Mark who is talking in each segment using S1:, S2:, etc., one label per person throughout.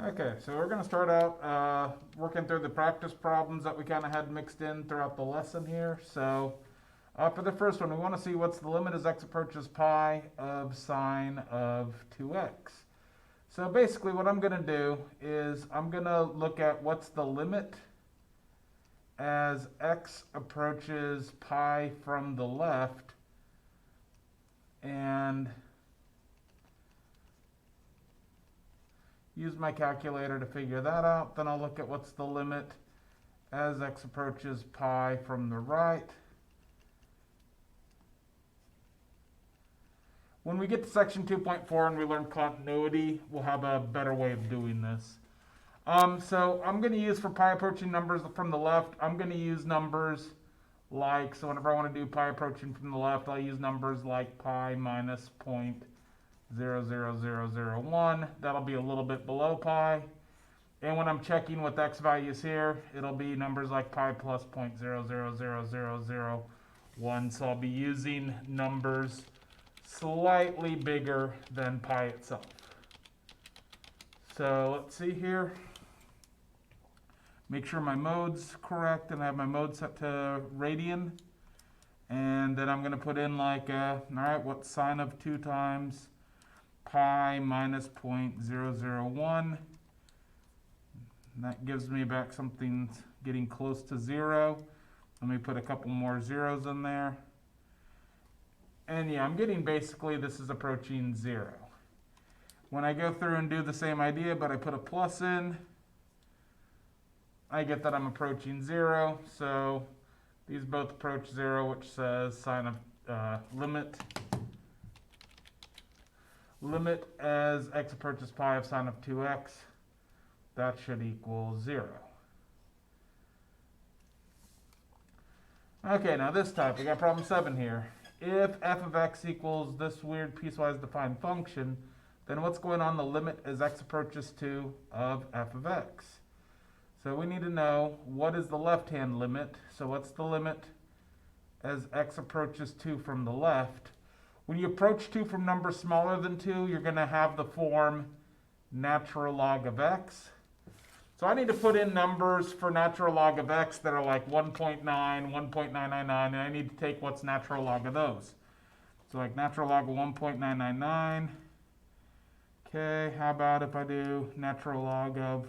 S1: Okay, so we're going to start out working through the practice problems that we kind of had mixed in throughout the lesson here. So for the first one, we want to see what's the limit as x approaches pi of sine of 2x. So basically what I'm going to do is I'm going to look at what's the limit as x approaches pi from the left, and use my calculator to figure that out. Then I'll look at what's the limit as x approaches pi from the right. When we get to section 2.4 and we learn continuity, we'll have a better way of doing this. So I'm going to use, for pi approaching numbers from the left, I'm going to use numbers like, so whenever I want to do pi approaching from the left, I'll use numbers like pi minus 0.00001. That'll be a little bit below pi. And when I'm checking with x values here, it'll be numbers like pi plus 0.000001. So I'll be using numbers slightly bigger than pi itself. So let's see here. Make sure my mode's correct, and I have my mode set to radian. And then I'm going to put in like, all right, what's sine of 2 times pi minus 0.001. And that gives me back something getting close to 0. Let me put a couple more zeros in there. And yeah, I'm getting basically this is approaching 0. When I go through and do the same idea, but I put a plus in, I get that I'm approaching 0. So these both approach 0, which says sine of limit as x approaches pi of sine of 2x. That should equal 0. Okay, now this type, we got problem 7 here. If f of x equals this weird piecewise defined function, then what's going on the limit as x approaches 2 of f of x? So we need to know what is the left-hand limit. So what's the limit as x approaches 2 from the left? When you approach 2 from numbers smaller than 2, you're going to have the form natural log of x. So I need to put in numbers for natural log of x that are like 1.9, 1.999, and I need to take what's natural log of those. So like natural log of 1.999. Okay, how about if I do natural log of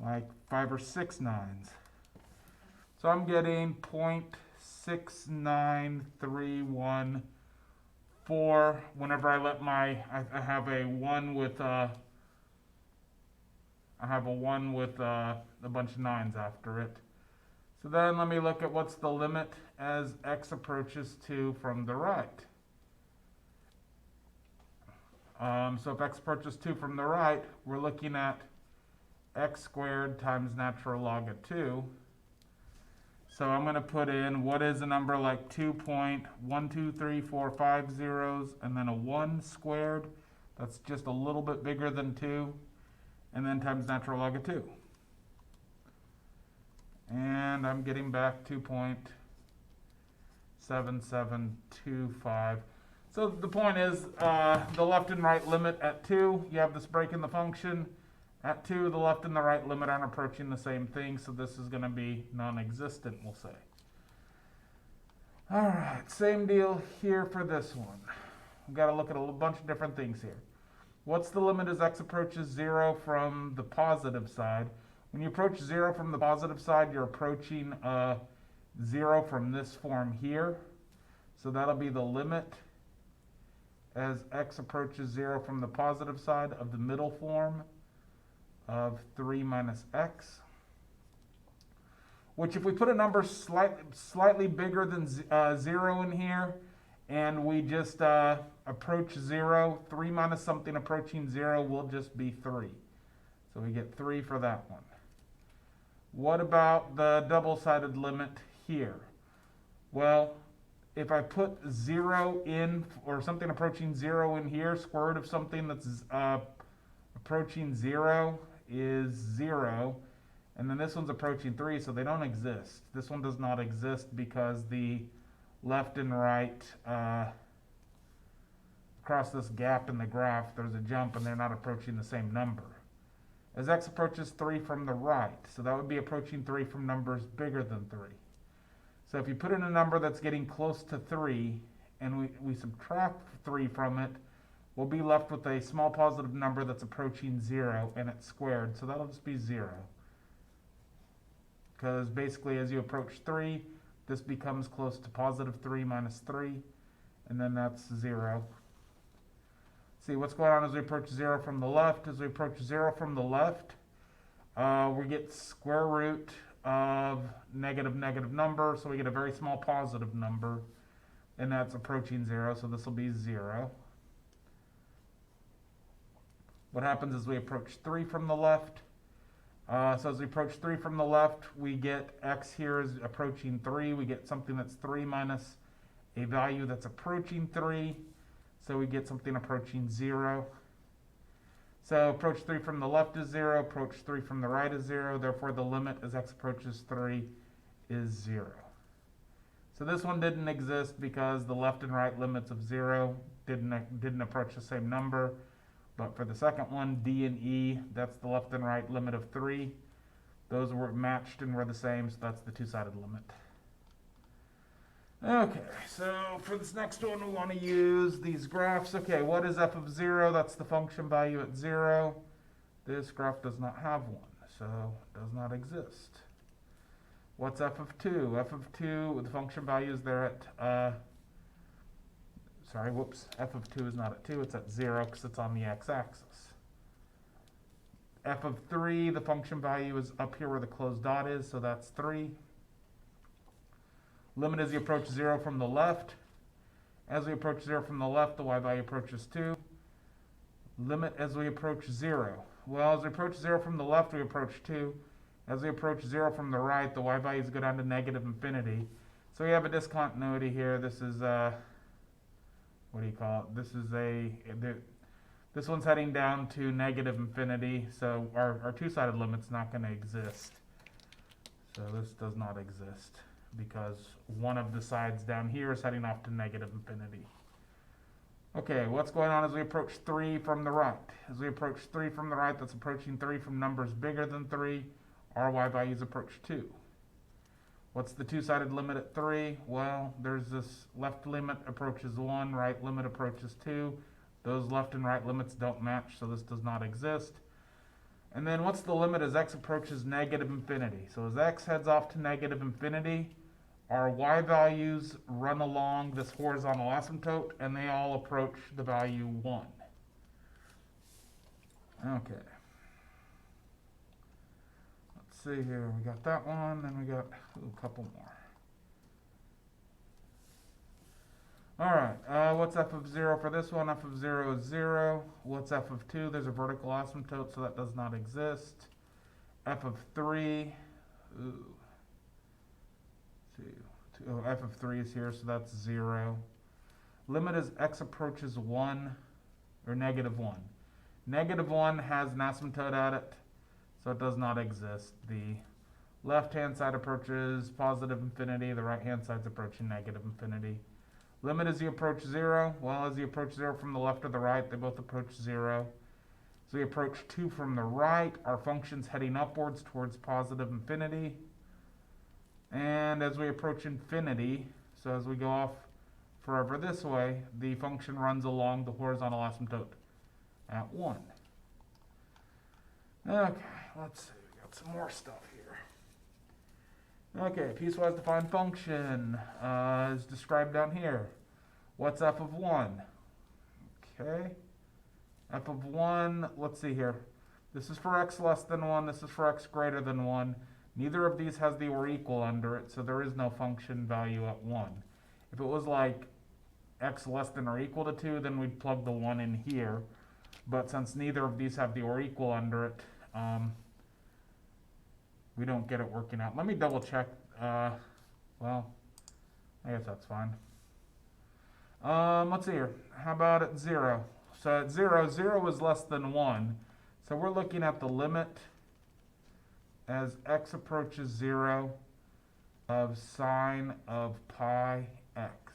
S1: like 5 or 6 nines? So I'm getting 0.69314 whenever I let I have a 1 with a bunch of 9s after it. So then let me look at what's the limit as x approaches 2 from the right. So if x approaches 2 from the right, we're looking at x squared times natural log of 2. So I'm going to put in what is a number like 2.12345 zeros and then a 1 squared. That's just a little bit bigger than 2. And then times natural log of 2. And I'm getting back 2.7725. So the point is, the left and right limit at 2, you have this break in the function. At 2, the left and the right limit aren't approaching the same thing, so this is going to be non-existent, we'll say. All right, same deal here for this one. We've got to look at a bunch of different things here. What's the limit as x approaches 0 from the positive side? When you approach 0 from the positive side, you're approaching 0 from this form here. So that'll be the limit as x approaches 0 from the positive side of the middle form of 3 minus x. Which if we put a number slightly bigger than 0 in here, and we just approach 0, 3 minus something approaching 0 will just be 3. So we get 3 for that one. What about the double-sided limit here? Well, if I put 0 in, or something approaching 0 in here, square root of something that's approaching 0 is 0. And then this one's approaching 3, so they don't exist. This one does not exist because the left and right across this gap in the graph, there's a jump and they're not approaching the same number. as x approaches 3 from the right. So that would be approaching 3 from numbers bigger than 3. So if you put in a number that's getting close to 3, and we subtract 3 from it, we'll be left with a small positive number that's approaching 0, and it's squared. So that'll just be 0. Because basically as you approach 3, this becomes close to positive 3 minus 3, and then that's 0. See what's going on as we approach 0 from the left. As we approach 0 from the left, we get square root of negative number, so we get a very small positive number, and that's approaching 0, so this will be 0. What happens is we approach 3 from the left. So as we approach 3 from the left, we get x here is approaching 3. We get something that's 3 minus a value that's approaching 3. So we get something approaching 0. So approach 3 from the left is 0. Approach 3 from the right is 0. Therefore, the limit as x approaches 3 is 0. So this one didn't exist because the left and right limits of 0 didn't approach the same number. But for the second one, D and E, that's the left and right limit of 3. Those were matched and were the same, so that's the two-sided limit. Okay, so for this next one, we want to use these graphs. Okay, what is f of 0? That's the function value at 0. This graph does not have one, so it does not exist. What's f of 2? F of 2, the function value is there at... f of 2 is not at 2, it's at 0 because it's on the x-axis. F of 3, the function value is up here where the closed dot is, so that's 3. Limit as you approach 0 from the left. As we approach 0 from the left, the y value approaches 2. Limit as we approach 0. Well, as we approach 0 from the left, we approach 2. As we approach 0 from the right, the y values go down to negative infinity. So we have a discontinuity here. This is what do you call it? This one's heading down to negative infinity, so our two-sided limit's not going to exist. So this does not exist because one of the sides down here is heading off to negative infinity. Okay, what's going on as we approach 3 from the right? As we approach 3 from the right, that's approaching 3 from numbers bigger than 3. Our y values approach 2. What's the two-sided limit at 3? Well, there's this left limit approaches 1, right limit approaches 2. Those left and right limits don't match, so this does not exist. And then what's the limit as x approaches negative infinity? So as x heads off to negative infinity, our y values run along this horizontal asymptote, and they all approach the value 1. Okay. See here, we got that one, then we got a couple more. All right, what's f of 0 for this one? F of 0 is 0. What's f of 2? There's a vertical asymptote, so that does not exist. F of 3, f of 3 is here, so that's 0. Limit as x approaches 1, or negative 1. Negative 1 has an asymptote at it, so it does not exist. The left-hand side approaches positive infinity. The right-hand side's approaching negative infinity. Limit as you approach 0. Well, as you approach 0 from the left or the right, they both approach 0. As we approach 2 from the right, our function's heading upwards towards positive infinity. And as we approach infinity, so as we go off forever this way, the function runs along the horizontal asymptote at 1. Okay, let's see, we got some more stuff here. Okay, piecewise defined function is described down here. What's f of 1? Okay, f of 1, let's see here. This is for x less than 1, this is for x greater than 1. Neither of these has the or equal under it, so there is no function value at 1. If it was like x less than or equal to 2, then we'd plug the 1 in here. But since neither of these have the or equal under it, we don't get it working out. Let me double check. Well, I guess that's fine. Let's see here. How about at 0? So at 0, 0 is less than 1. So we're looking at the limit as x approaches 0 of sine of pi x.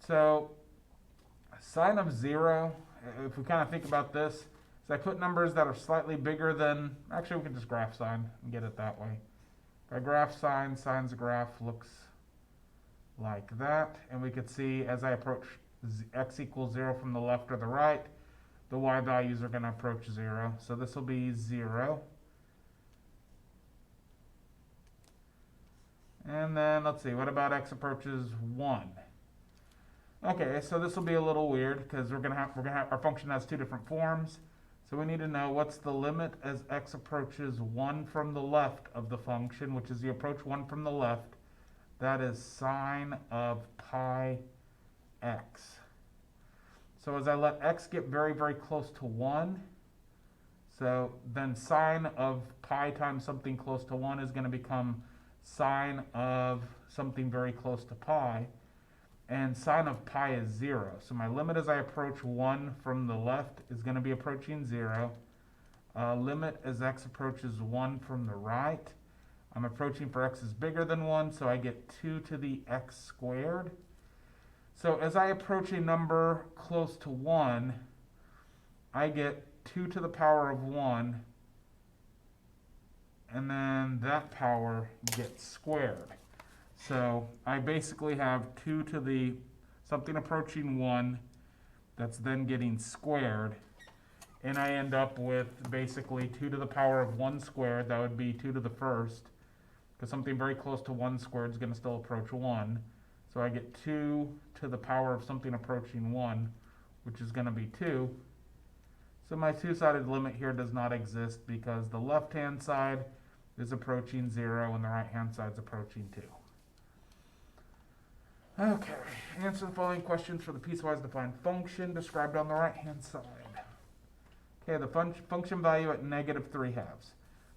S1: So sine of 0, if we kind of think about this, So I put numbers that are slightly bigger than, actually we can just graph sign and get it that way. If I graph sign, sign's graph looks like that. And we could see as I approach x equals 0 from the left or the right, the y values are going to approach 0. So this will be 0. And then let's see, what about x approaches 1? Okay, so this will be a little weird because we're gonna have our function has two different forms. So we need to know what's the limit as x approaches 1 from the left of the function, which is the approach 1 from the left. That is sine of pi x. So as I let x get very, very close to 1, so then sine of pi times something close to 1 is going to become sine of something very close to pi. And sine of pi is 0. So my limit as I approach 1 from the left is going to be approaching 0. Limit as x approaches 1 from the right, I'm approaching for x is bigger than 1, so I get 2 to the x squared. So as I approach a number close to 1, I get 2 to the power of 1, and then that power gets squared. So I basically have 2 to the something approaching 1 that's then getting squared, and I end up with basically 2 to the power of 1 squared. That would be 2 to the first, because something very close to 1 squared is going to still approach 1. So I get 2 to the power of something approaching 1, which is going to be 2. So my two-sided limit here does not exist because the left-hand side is approaching 0 and the right-hand side is approaching 2. Okay, answer the following questions for the piecewise defined function described on the right-hand side. Okay, the function value at -3/2.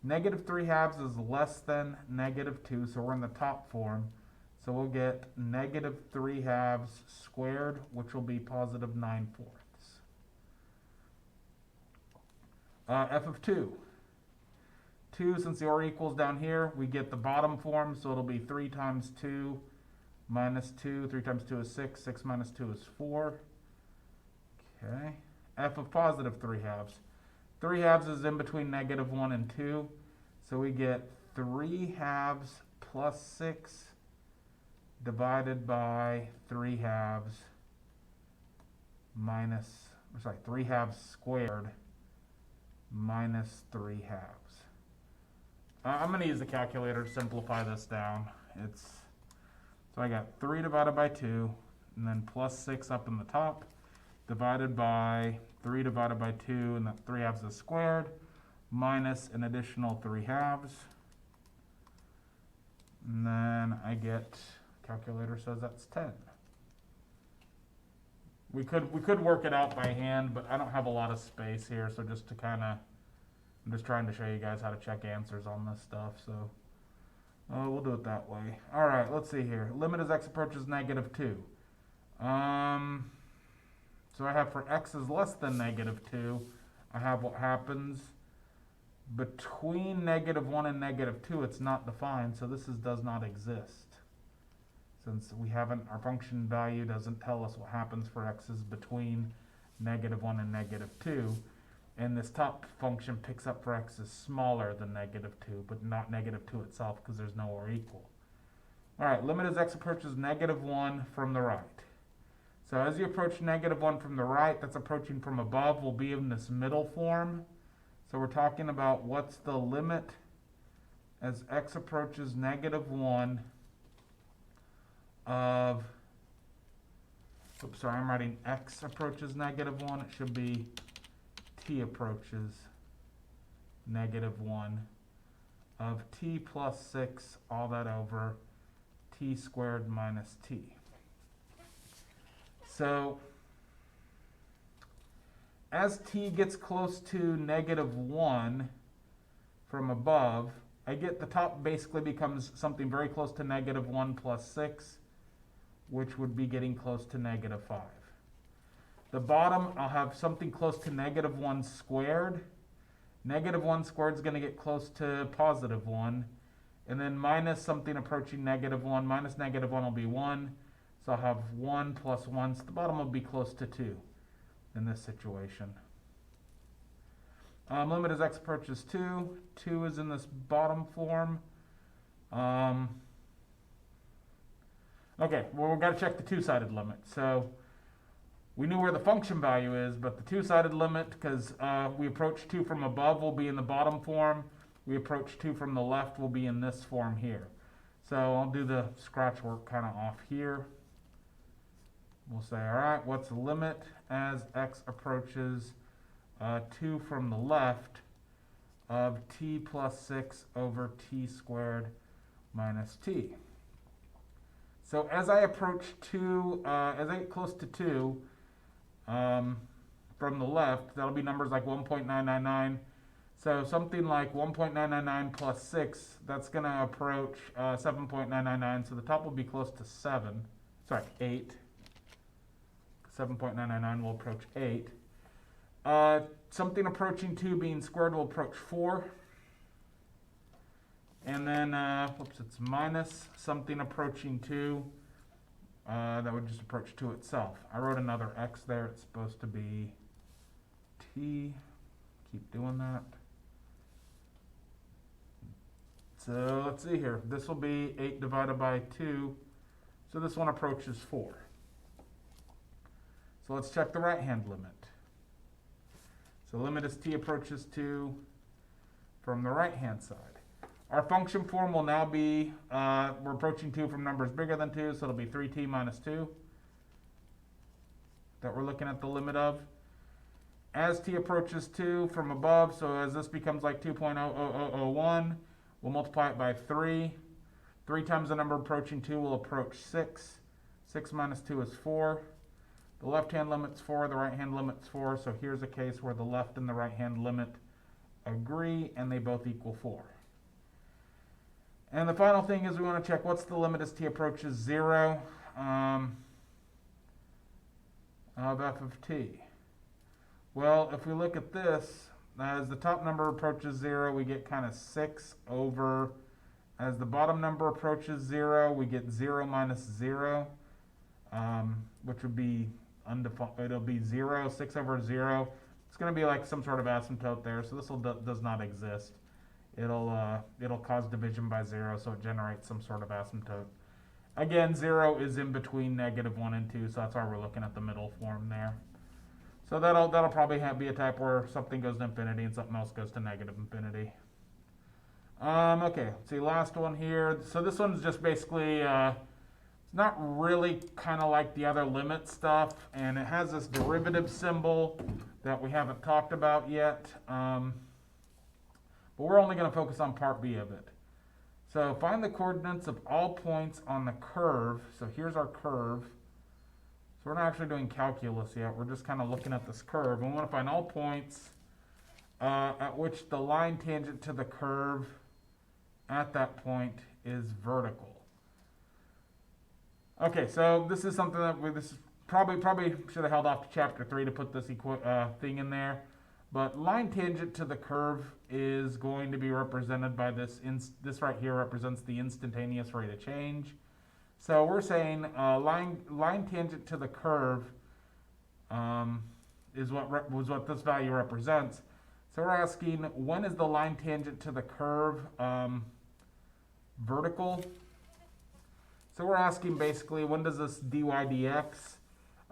S1: -3/2 is less than -2, so we're in the top form. So we'll get -3/2 squared, which will be positive 9/4. F of 2. 2, since the or equals down here, we get the bottom form, so it'll be 3 times 2 minus 2. 3 times 2 is 6. 6 minus 2 is 4. Okay. F of positive 3/2. 3/2 is in between -1 and 2. So we get 3/2 plus 6 divided by 3/2 minus, 3/2 squared minus 3/2. I'm going to use the calculator to simplify this down. So I got 3 divided by 2, and then plus 6 up in the top, divided by 3 divided by 2, and that 3/2 is squared, minus an additional 3/2. And then I get, calculator says that's 10. We could work it out by hand, but I don't have a lot of space here, so just to kind of, I'm just trying to show you guys how to check answers on this stuff, so we'll do it that way. All right, let's see here. Limit as x approaches -2. So I have for x is less than -2, I have what happens between -1 and -2. It's not defined, so this does not exist. Since we haven't, our function value doesn't tell us what happens for x's between -1 and -2. And this top function picks up for x is smaller than -2, but not -2 itself because there's no or equal. All right, limit as x approaches -1 from the right. So as you approach -1 from the right, that's approaching from above, will be in this middle form. So we're talking about what's the limit as x approaches -1 of, oops, sorry, I'm writing x approaches -1. It should be t approaches -1 of t plus 6, all that over t squared minus t. So as t gets close to -1 from above, I get the top basically becomes something very close to -1 plus 6, which would be getting close to -5. The bottom, I'll have something close to -1 squared. -1 squared is going to get close to +1. And then minus something approaching -1. Minus -1 will be 1. So I'll have 1 plus 1. So the bottom will be close to 2 in this situation. Limit as x approaches 2. 2 is in this bottom form. Okay, well, we've got to check the two-sided limit. So we knew where the function value is, but the two-sided limit, because we approach 2 from above, will be in the bottom form. We approach 2 from the left, will be in this form here. So I'll do the scratch work kind of off here. We'll say, all right, what's the limit as x approaches 2 from the left of t plus 6 over t squared minus t. So as I approach 2, as I get close to 2 from the left, that'll be numbers like 1.999. So something like 1.999 plus 6, that's going to approach 7.999. So the top will be close to 7. Sorry, 8. 7.999 will approach 8. Something approaching 2 being squared will approach 4. And then, whoops, it's minus something approaching 2. That would just approach 2 itself. I wrote another x there. It's supposed to be t. Keep doing that. So let's see here. This will be 8 divided by 2. So this one approaches 4. So let's check the right-hand limit. So limit as t approaches 2 from the right-hand side. Our function form will now be, we're approaching 2 from numbers bigger than 2, so it'll be 3t minus 2 that we're looking at the limit of. As t approaches 2 from above, so as this becomes like 2.00001, we'll multiply it by 3. 3 times the number approaching 2 will approach 6. 6 minus 2 is 4. The left-hand limit's 4, the right-hand limit's 4, so here's a case where the left and the right-hand limit agree, and they both equal 4. And the final thing is we want to check what's the limit as t approaches 0 of f of t. Well, if we look at this, as the top number approaches 0, we get kind of 6 over, as the bottom number approaches 0, we get 0 minus 0, which would be undefined. It'll be 0, 6 over 0. It's going to be like some sort of asymptote there, so this does not exist. It'll cause division by 0, so it generates some sort of asymptote. Again, 0 is in between -1 and 2, so that's why we're looking at the middle form there. So that'll probably be a type where something goes to infinity and something else goes to -infinity. Okay, let's see, last one here. So this one's just basically, it's not really kind of like the other limit stuff, and it has this derivative symbol that we haven't talked about yet. But we're only going to focus on part B of it. So find the coordinates of all points on the curve. So here's our curve. So we're not actually doing calculus yet. We're just kind of looking at this curve. And we want to find all points at which the line tangent to the curve at that point is vertical. Okay, so this is something that this probably should have held off to chapter 3 to put this thing in there. But line tangent to the curve is going to be represented by this. This right here represents the instantaneous rate of change. So we're saying line tangent to the curve is what this value represents. So we're asking, when is the line tangent to the curve vertical? So we're asking basically, when does this dy dx,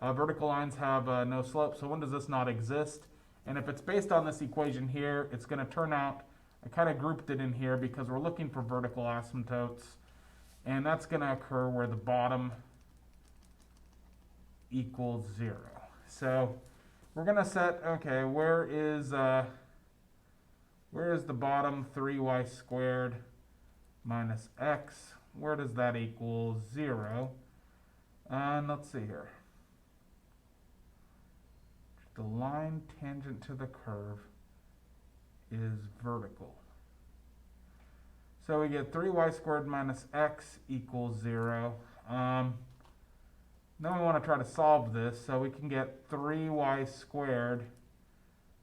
S1: vertical lines have no slope, so when does this not exist? And if it's based on this equation here, it's going to turn out, I kind of grouped it in here because we're looking for vertical asymptotes. And that's going to occur where the bottom equals 0. So we're going to set, okay, where is the bottom 3y squared minus x? Where does that equal 0? And let's see here. The line tangent to the curve is vertical. So we get 3y squared minus x equals 0. Then we want to try to solve this. So we can get 3y squared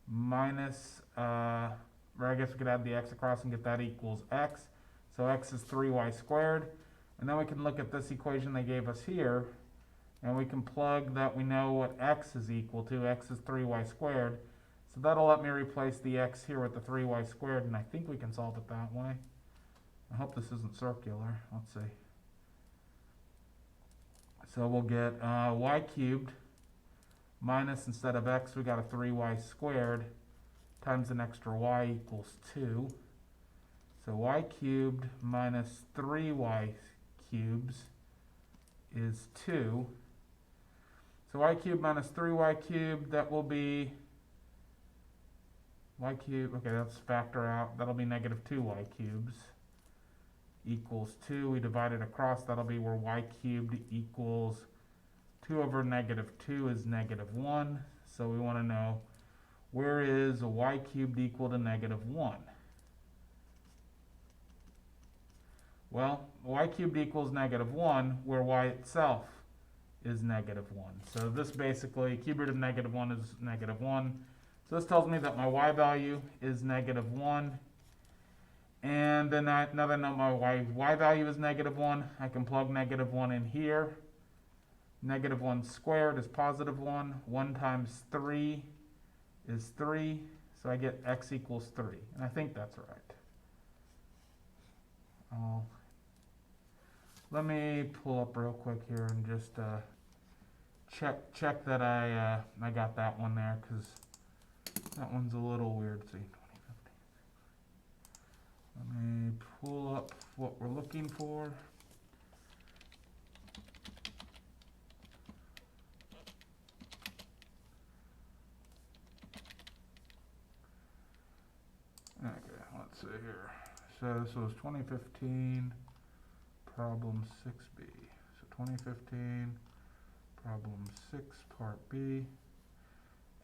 S1: minus, or I guess we could add the x across and get that equals x. So x is 3y squared. And then we can look at this equation they gave us here. And we can plug that we know what x is equal to. X is 3y squared. So that'll let me replace the x here with the 3y squared, and I think we can solve it that way. I hope this isn't circular. Let's see. So we'll get y cubed minus, instead of x, we got a 3y squared times an extra y equals 2. So y cubed minus 3y cubes is 2. So y cubed minus 3y cubed, that will be y cubed, okay, let's factor out, that'll be negative 2y cubes equals 2. We divide it across, that'll be where y cubed equals 2 over negative 2 is negative 1. So we want to know, where is a y cubed equal to negative 1? Well, y cubed equals negative 1, where y itself is negative 1. So this basically, cube root of negative 1 is negative 1. So this tells me that my y value is negative 1. And then now that I know my y value is negative 1, I can plug negative 1 in here. Negative 1 squared is positive 1. 1 times 3 is 3. So I get x equals 3. And I think that's right. Let me pull up real quick here and just check that I got that one there, because that one's a little weird. See, 2050. Let me pull up what we're looking for. Okay, let's see here. So this was 2015, problem 6B. So 2015, problem 6, part B.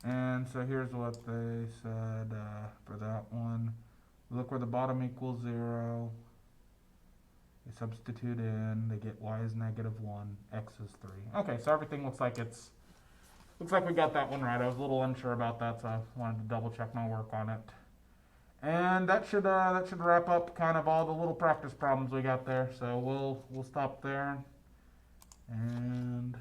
S1: And so here's what they said for that one. Look where the bottom equals 0. They substitute in, they get y is negative 1, x is 3. Okay, so everything looks like we got that one right. I was a little unsure about that, so I wanted to double check my work on it. And that should wrap up kind of all the little practice problems we got there. So we'll stop there and